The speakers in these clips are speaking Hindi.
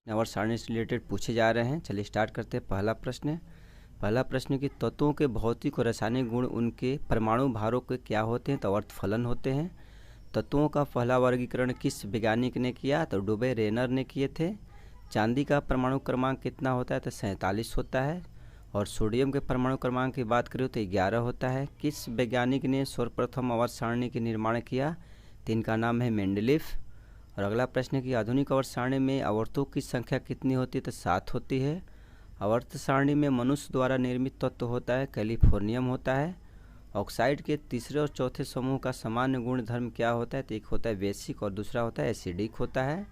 आवर्त सारणी से रिलेटेड पूछे जा रहे हैं। चलिए स्टार्ट करते हैं। पहला प्रश्न कि तत्वों के भौतिक और रासायनिक गुण उनके परमाणु भारों के क्या होते हैं? तो आवर्त फलन होते हैं। तत्वों का पहला वर्गीकरण किस वैज्ञानिक ने किया? तो डुबे रेनर ने किए थे। चांदी का परमाणु क्रमांक कितना होता है? तो 47 होता है। और सोडियम के परमाणु क्रमांक की बात करें तो 11 होता है। किस वैज्ञानिक ने सर्वप्रथम आवर्त सारणी के निर्माण किया? तो इनका नाम है मेंडलीफ। और अगला प्रश्न है कि आधुनिक आवर्त सारणी में आवर्तों की संख्या कितनी होती है? तो 7 होती है। आवर्त सारणी में मनुष्य द्वारा निर्मित तत्व होता है कैलिफोर्नियम होता है। ऑक्साइड के तीसरे और चौथे समूह का सामान्य गुण धर्म क्या होता है? तो एक होता है बेसिक और दूसरा होता है एसिडिक होता है।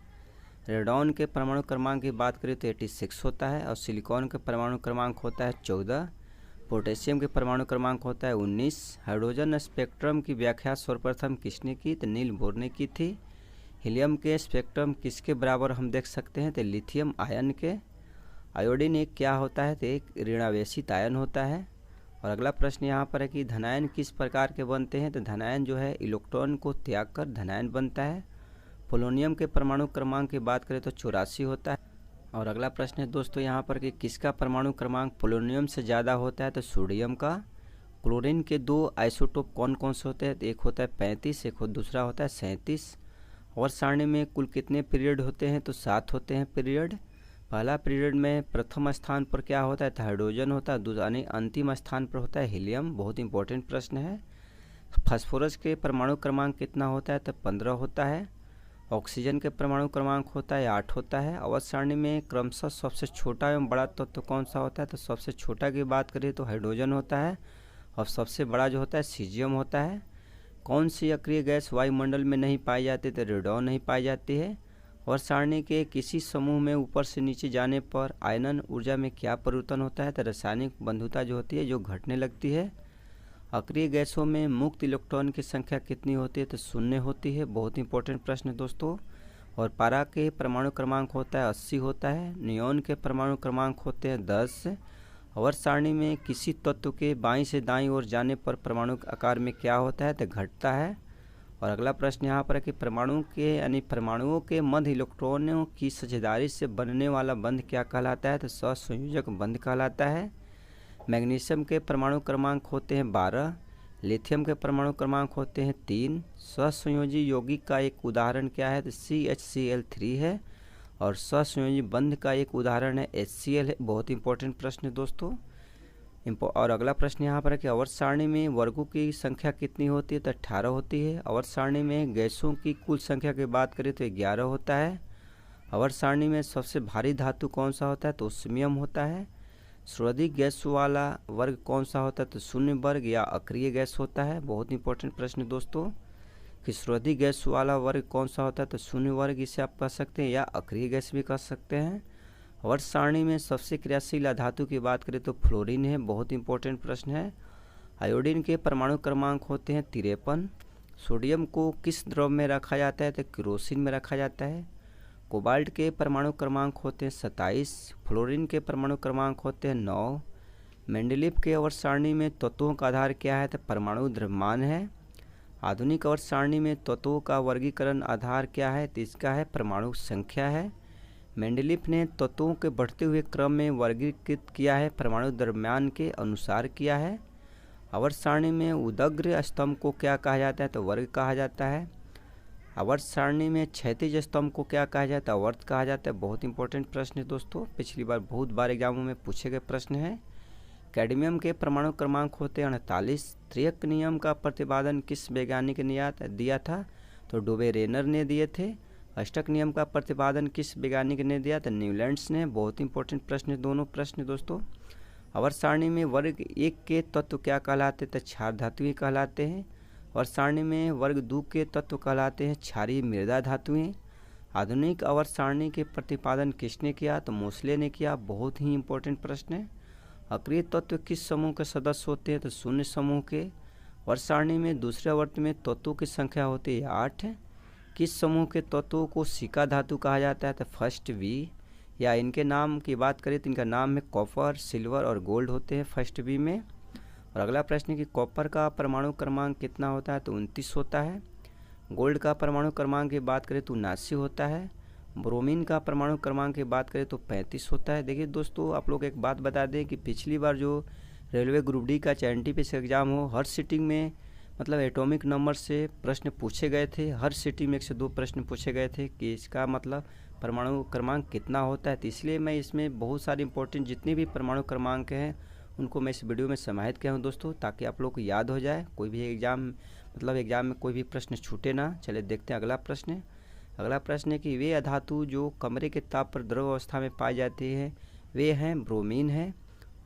रेडॉन के परमाणु क्रमांक की बात करें तो 86 होता है। और सिलिकॉन के परमाणु क्रमांक होता है 14। पोटेशियम के परमाणु क्रमांक होता है 19। हाइड्रोजन स्पेक्ट्रम की व्याख्या सर्वप्रथम किसने की? तो नील बोर ने की थी। हीलियम के स्पेक्ट्रम किसके बराबर हम देख सकते हैं? तो लिथियम आयन के। आयोडीन एक क्या होता है? तो एक ऋणावेशित आयन होता है। और अगला प्रश्न यहाँ पर है कि धनायन किस प्रकार के बनते हैं? तो धनायन जो है इलेक्ट्रॉन को त्याग कर धनायन बनता है। पोलोनियम के परमाणु क्रमांक की बात करें तो 84 होता है। और अगला प्रश्न है दोस्तों यहाँ पर कि किसका परमाणु क्रमांक पोलोनियम से ज़्यादा होता है? तो सोडियम का। क्लोरीन के दो आइसोटोप कौन कौन से होते हैं? तो एक होता है 35, एक दूसरा होता है 37। आवर्त सारणी में कुल कितने पीरियड होते हैं? तो 7 होते हैं पीरियड। पहला पीरियड में प्रथम स्थान पर क्या होता है? तो हाइड्रोजन होता है। दूसरा यानी अंतिम स्थान पर होता है हीलियम। बहुत इंपॉर्टेंट प्रश्न है। फास्फोरस के परमाणु क्रमांक कितना होता है? तो 15 होता है। ऑक्सीजन के परमाणु क्रमांक होता है 8 होता है। आवर्त सारणी में क्रमशः सबसे छोटा एवं बड़ा तत्व कौन सा होता है? तो सबसे छोटा की बात करें तो हाइड्रोजन होता है। और सबसे बड़ा जो होता है सीजियम होता है। कौन सी अक्रिय गैस वायुमंडल में नहीं पाई जाती? तो रेडॉन नहीं पाई जाती है। और सारणी के किसी समूह में ऊपर से नीचे जाने पर आयनन ऊर्जा में क्या परिवर्तन होता है? तो रासायनिक बंधुता जो होती है जो घटने लगती है। अक्रिय गैसों में मुक्त इलेक्ट्रॉन की संख्या कितनी होती है? तो 0 होती है। बहुत इंपॉर्टेंट प्रश्न है दोस्तों। और पारा के परमाणु क्रमांक होता है 80 होता है। नियोन के परमाणु क्रमांक होते हैं 10। आवर्त सारणी में किसी तत्व के बाईं से दाईं ओर जाने पर परमाणु आकार में क्या होता है? तो घटता है। और अगला प्रश्न यहाँ पर है कि परमाणुओं के मध्य इलेक्ट्रॉनों की साझेदारी से बनने वाला बंध क्या कहलाता है? तो सहसंयोजक बंध कहलाता है। मैग्नीशियम के परमाणु क्रमांक होते हैं 12। लिथियम के परमाणु क्रमांक होते हैं 3। सहसंयोजी यौगिक का एक उदाहरण क्या है? तो CHCl3 है। और सहसंयोजी बंध का एक उदाहरण है HCl है। बहुत इंपॉर्टेंट प्रश्न है दोस्तों। और अगला प्रश्न यहाँ पर है कि आवर्त सारणी में वर्गों की संख्या कितनी होती है? तो 18 होती है। आवर्त सारणी में गैसों की कुल संख्या की बात करें तो 11 होता है। आवर्त सारणी में सबसे भारी धातु कौन सा होता है? तो ओस्मियम होता है। सर्वाधिक गैस वाला वर्ग कौन सा होता है? तो शून्य वर्ग या अक्रिय गैस होता है। बहुत इंपॉर्टेंट प्रश्न दोस्तों कि सर्वाधिक गैस वाला वर्ग कौन सा होता है? तो शून्य वर्ग इसे आप कह सकते हैं या अक्रिय गैस भी कह सकते हैं। आवर्त सारणी में सबसे क्रियाशील धातु की बात करें तो फ्लोरीन है। बहुत इंपॉर्टेंट प्रश्न है। आयोडीन के परमाणु क्रमांक होते हैं 53। सोडियम को किस द्रव में रखा जाता है? तो केरोसिन में रखा जाता है। कोबाल्ट के परमाणु क्रमांक होते हैं 27। फ्लोरीन के परमाणु क्रमांक होते हैं 9। मेंडलीफ के आवर्त सारणी में तत्वों का आधार क्या है? तो परमाणु द्रव्यमान है। आधुनिक आवर्त सारणी में तत्वों का वर्गीकरण आधार क्या है? तो इसका है परमाणु संख्या है। मेंडलीफ ने तत्वों के बढ़ते हुए क्रम में वर्गीकृत किया है, परमाणु द्रव्यमान के अनुसार किया है। आवर्त सारणी में उदग्र स्तंभ को क्या कहा जाता है? तो वर्ग कहा जाता है। आवर्त सारणी में क्षैतिज स्तंभ को क्या कहा जाता है? आवर्त कहा जाता है। बहुत इंपॉर्टेंट प्रश्न है दोस्तों। पिछली बार बहुत बार एग्जामों में पूछे गए प्रश्न है। कैडमियम के परमाणु क्रमांक होते हैं 48। त्रियक नियम का प्रतिपादन किस वैज्ञानिक ने दिया था? तो डुबे रेनर ने दिए थे। अष्टक नियम का प्रतिपादन किस वैज्ञानिक ने दिया? तो न्यूलैंड्स ने। बहुत इंपॉर्टेंट प्रश्न दोनों प्रश्न दोस्तों। आवर्त सारणी में वर्ग 1 के तत्व क्या कहलाते? तो क्षार धातुएं कहलाते हैं। आवर्त सारणी में वर्ग 2 के तत्व कहलाते हैं क्षारीय मृदा धातुएं। आधुनिक आवर्त सारणी के प्रतिपादन किसने किया? तो मोसले ने किया। बहुत ही इंपॉर्टेंट प्रश्न है। अक्रिय तत्व किस समूह के सदस्य होते हैं? तो शून्य समूह के। आवर्त सारणी में दूसरे आवर्त में तत्वों की संख्या होती है 8। किस समूह के तत्वों को सिका धातु कहा जाता है? तो फर्स्ट वी। या इनके नाम की बात करें तो इनका नाम है कॉपर, सिल्वर और गोल्ड होते हैं फर्स्ट वी में। और अगला प्रश्न है कि कॉपर का परमाणु क्रमांक कितना होता है? तो 29 होता है। गोल्ड का परमाणु क्रमांक की बात करें तो 79 होता है। ब्रोमीन का परमाणु क्रमांक की बात करें तो 35 होता है। देखिए दोस्तों, आप लोग एक बात बता दें कि पिछली बार जो रेलवे ग्रुप डी का चाहे एनटीपीसी एग्ज़ाम हो, हर सिटिंग में मतलब एटॉमिक नंबर से प्रश्न पूछे गए थे। हर सिटिंग में 1 से 2 प्रश्न पूछे गए थे कि इसका मतलब परमाणु क्रमांक कितना होता है। तो इसलिए मैं इसमें बहुत सारे इंपॉर्टेंट जितने भी परमाणु क्रमांक हैं उनको मैं इस वीडियो में समाहित किया हूँ दोस्तों, ताकि आप लोग को याद हो जाए, कोई भी एग्ज़ाम में कोई भी प्रश्न छूटे ना। चलिए देखते हैं अगला प्रश्न। अगला प्रश्न है कि वे अधातु जो कमरे के ताप पर द्रव अवस्था में पाई जाती है वे हैं ब्रोमीन है।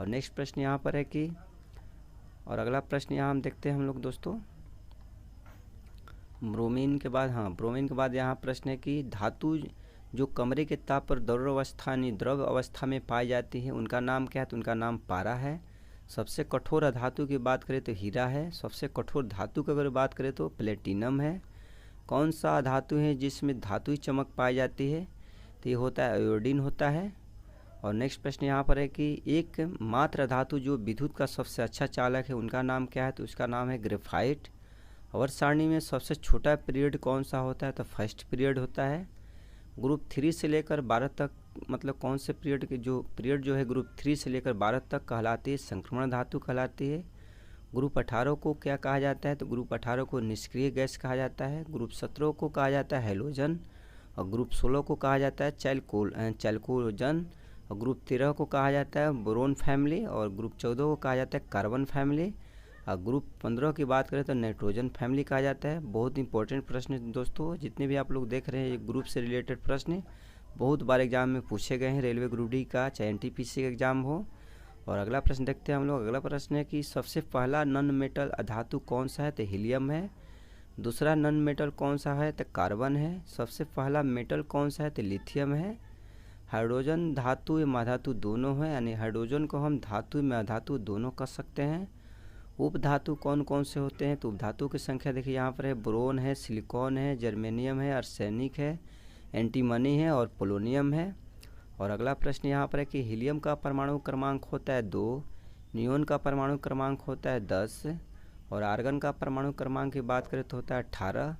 और नेक्स्ट प्रश्न यहाँ पर है कि, और अगला प्रश्न यहाँ हम देखते हैं हम लोग दोस्तों, ब्रोमीन के बाद यहाँ प्रश्न है कि धातु जो कमरे के ताप पर द्रव अवस्था में पाई जाती है उनका नाम क्या है। तो उनका नाम पारा है। सबसे कठोर धातु की बात करें तो हीरा है। सबसे कठोर धातु की अगर बात करें तो प्लेटिनम है। कौन सा धातु है जिसमें धातुई चमक पाई जाती है। तो ये होता है आयोडीन होता है। और नेक्स्ट प्रश्न यहाँ पर है कि एक मात्र धातु जो विद्युत का सबसे अच्छा चालक है उनका नाम क्या है। तो उसका नाम है ग्रेफाइट। आवर्त सारणी में सबसे छोटा पीरियड कौन सा होता है। तो फर्स्ट पीरियड होता है। ग्रुप 3 से लेकर 12 तक मतलब कौन से पीरियड के जो पीरियड जो है ग्रुप 3 से लेकर 12 तक कहलाती है संक्रमण धातु कहलाती है। ग्रुप 18 को क्या कहा जाता है। तो ग्रुप 18 को निष्क्रिय गैस कहा जाता है। ग्रुप 17 को कहा जाता है हैलोजन। और ग्रुप 16 को कहा जाता है चैल्कोजन। और ग्रुप 13 को कहा जाता है बोरोन फैमिली। और ग्रुप 14 को कहा जाता है कार्बन फैमिली। और ग्रुप 15 की बात करें तो नाइट्रोजन फैमिली कहा जाता है। बहुत इंपॉर्टेंट प्रश्न दोस्तों, जितने भी आप लोग देख रहे हैं ये ग्रुप से रिलेटेड प्रश्न बहुत बार एग्जाम में पूछे गए हैं, रेलवे ग्रुप डी का चाहे एनटीपीसी का एग्जाम हो। और अगला प्रश्न देखते हैं हम लोग। अगला प्रश्न है कि सबसे पहला नॉन मेटल धातु कौन सा है। तो हीलियम है। दूसरा नॉन मेटल कौन सा है। तो कार्बन है। सबसे पहला मेटल कौन सा है। तो लिथियम है। हाइड्रोजन धातु एवं अधातु दोनों है, यानी हाइड्रोजन को हम धातु में अधातु दोनों कर सकते हैं। उपधातु कौन कौन से होते हैं। तो उपधातु की संख्या देखिए यहाँ पर है, बोरोन है, सिलिकॉन है, जर्मेनियम है, आर्सेनिक है, एंटीमनी है और पोलोनियम है। और अगला प्रश्न यहाँ पर है कि हीलियम का परमाणु क्रमांक होता है 2, नियोन का परमाणु क्रमांक होता है 10, और आर्गन का परमाणु क्रमांक की बात करें तो होता है 18,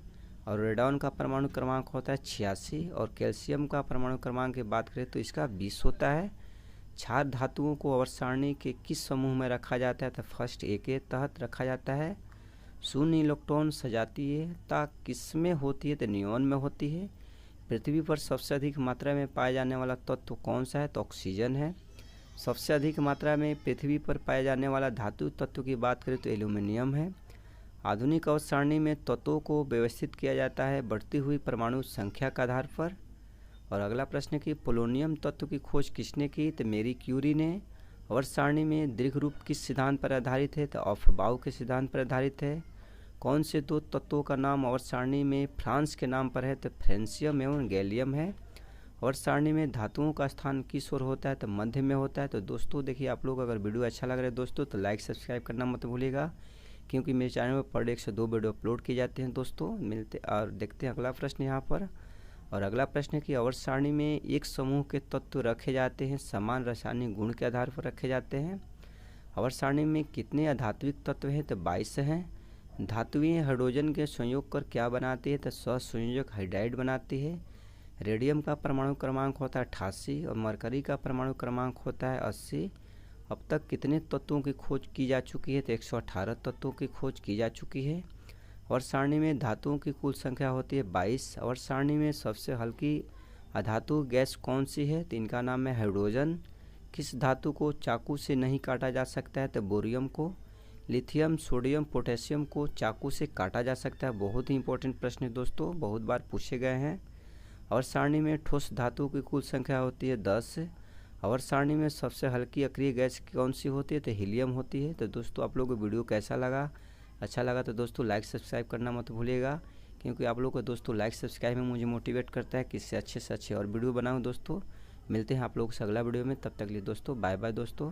और रेडॉन का परमाणु क्रमांक होता है 86, और कैल्शियम का परमाणु क्रमांक की बात करें तो इसका 20 होता है। क्षार धातुओं को आवर्त सारणी के किस समूह में रखा जाता है। तो फर्स्ट ए के तहत रखा जाता है। शून्य इलेक्ट्रॉन सजातीयता किस में होती है। तो नियोन में होती है। पृथ्वी पर सबसे अधिक मात्रा में पाया जाने वाला तत्व कौन सा है। तो ऑक्सीजन है। सबसे अधिक मात्रा में पृथ्वी पर पाया जाने वाला धातु तत्व की बात करें तो एल्यूमिनियम है। आधुनिक आवर्त सारणी में तत्वों को व्यवस्थित किया जाता है बढ़ती हुई परमाणु संख्या के आधार पर। और अगला प्रश्न है कि पोलोनियम तत्व की खोज किसने की। तो मैरी क्यूरी ने। आवर्त सारणी में दीर्घ रूप किस सिद्धांत पर आधारित है। तो ऑफबाउ के सिद्धांत पर आधारित है। कौन से दो तत्वों का नाम आवर्त सारणी में फ्रांस के नाम पर है। तो फ्रेंसियम एवं गैलियम है। आवर्त सारणी में धातुओं का स्थान किस ओर होता है। तो मध्य में होता है। तो दोस्तों देखिए, आप लोग अगर वीडियो अच्छा लग रहा है दोस्तों तो लाइक सब्सक्राइब करना मत भूलिएगा, क्योंकि मेरे चैनल पर पर डे 1 से 2 वीडियो अपलोड किए जाते हैं दोस्तों। मिलते और देखते हैं अगला प्रश्न यहाँ पर। और अगला प्रश्न है कि आवर्त सारणी में एक समूह के तत्व रखे जाते हैं समान रासायनिक गुण के आधार पर रखे जाते हैं। आवर्त सारणी में कितने अधात्विक तत्व हैं। तो 22 हैं। धातुएं हाइड्रोजन के संयोग कर क्या बनाती है। तो सहसंयोजक हाइड्राइड बनाती है। रेडियम का परमाणु क्रमांक होता है 88 और मरकरी का परमाणु क्रमांक होता है 80। अब तक कितने तत्वों की खोज की जा चुकी है। तो 118 तत्वों की खोज की जा चुकी है। आवर्त सारणी में धातुओं की कुल संख्या होती है 22। आवर्त सारणी में सबसे हल्की अधातु गैस कौन सी है। तो इनका नाम है हाइड्रोजन। किस धातु को चाकू से नहीं काटा जा सकता है। तो बोरियम को। लिथियम, सोडियम, पोटेशियम को चाकू से काटा जा सकता है। बहुत ही इंपॉर्टेंट प्रश्न है दोस्तों, बहुत बार पूछे गए हैं। आवर्त सारणी में ठोस धातुओं की कुल संख्या होती है 10। आवर्त सारणी में सबसे हल्की अक्रिय गैस कौन सी होती है। तो हीलियम होती है। तो दोस्तों आप लोगों को वीडियो कैसा लगा, अच्छा लगा तो दोस्तों लाइक सब्सक्राइब करना मत भूलिएगा, क्योंकि आप लोगों को दोस्तों लाइक सब्सक्राइब में मुझे मोटिवेट करता है कि इससे अच्छे और वीडियो बनाऊं दोस्तों। मिलते हैं आप लोगों से अगला वीडियो में, तब तक के लिए दोस्तों बाय बाय दोस्तों।